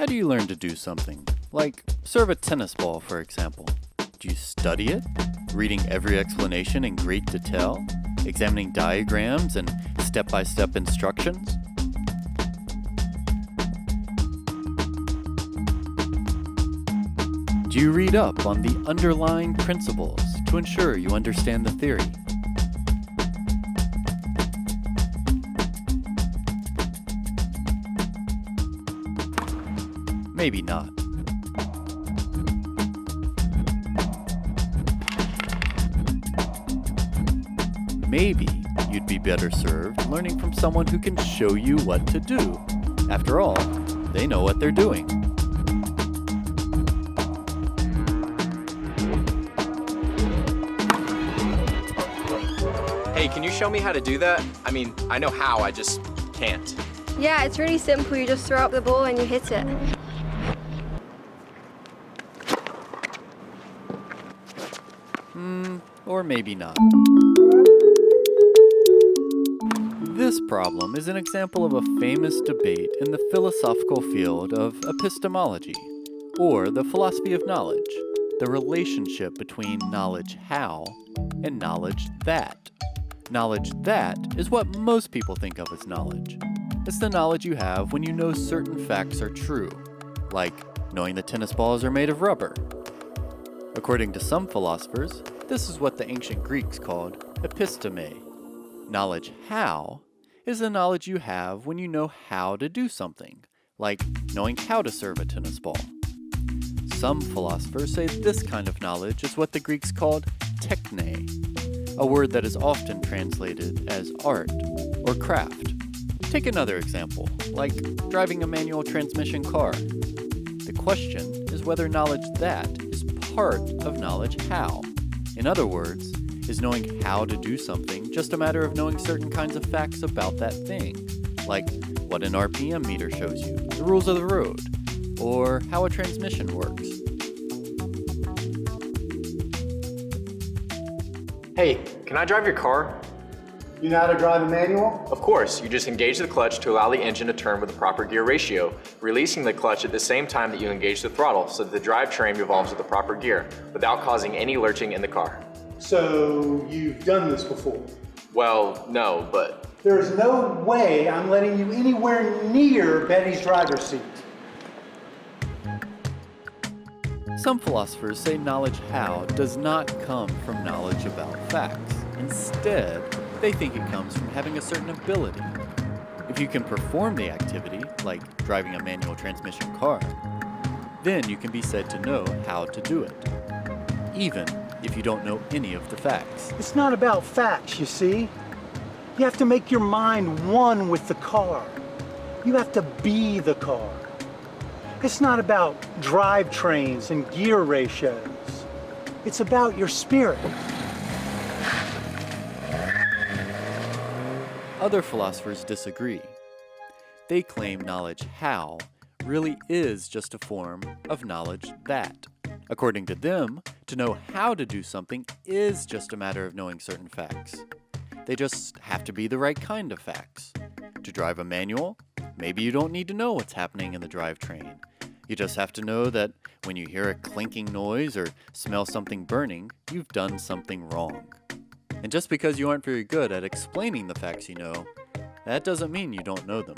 How do you learn to do something? Like serve a tennis ball, for example. Do you study it? Reading every explanation in great detail? Examining diagrams and step-by-step instructions? Do you read up on the underlying principles to ensure you understand the theory? Maybe not. Maybe you'd be better served learning from someone who can show you what to do. After all, they know what they're doing. Hey, can you show me how to do that? I mean, I know how, I just can't. Yeah, it's really simple. You just throw up the ball and you hit it. Or maybe not. This problem is an example of a famous debate in the philosophical field of epistemology, or the philosophy of knowledge, the relationship between knowledge how and knowledge that. Knowledge that is what most people think of as knowledge. It's the knowledge you have when you know certain facts are true, like knowing that tennis balls are made of rubber. According to some philosophers, this is what the ancient Greeks called episteme. Knowledge how is the knowledge you have when you know how to do something, like knowing how to serve a tennis ball. Some philosophers say this kind of knowledge is what the Greeks called techne, a word that is often translated as art or craft. Take another example, like driving a manual transmission car. The question is whether knowledge that is part of knowledge how. In other words, is knowing how to do something just a matter of knowing certain kinds of facts about that thing, like what an RPM meter shows you, the rules of the road, or how a transmission works. Hey, can I drive your car? You know how to drive a manual? Of course, you just engage the clutch to allow the engine to turn with the proper gear ratio, releasing the clutch at the same time that you engage the throttle so that the drivetrain revolves with the proper gear, without causing any lurching in the car. So you've done this before? Well, no, but... There's no way I'm letting you anywhere near Betty's driver's seat. Some philosophers say knowledge how does not come from knowledge about facts. Instead, they think it comes from having a certain ability. If you can perform the activity, like driving a manual transmission car, then you can be said to know how to do it, even if you don't know any of the facts. It's not about facts, you see. You have to make your mind one with the car. You have to be the car. It's not about drivetrains and gear ratios. It's about your spirit. Other philosophers disagree. They claim knowledge how really is just a form of knowledge that. According to them, to know how to do something is just a matter of knowing certain facts. They just have to be the right kind of facts. To drive a manual, maybe you don't need to know what's happening in the drivetrain. You just have to know that when you hear a clinking noise or smell something burning, you've done something wrong. And just because you aren't very good at explaining the facts you know, that doesn't mean you don't know them.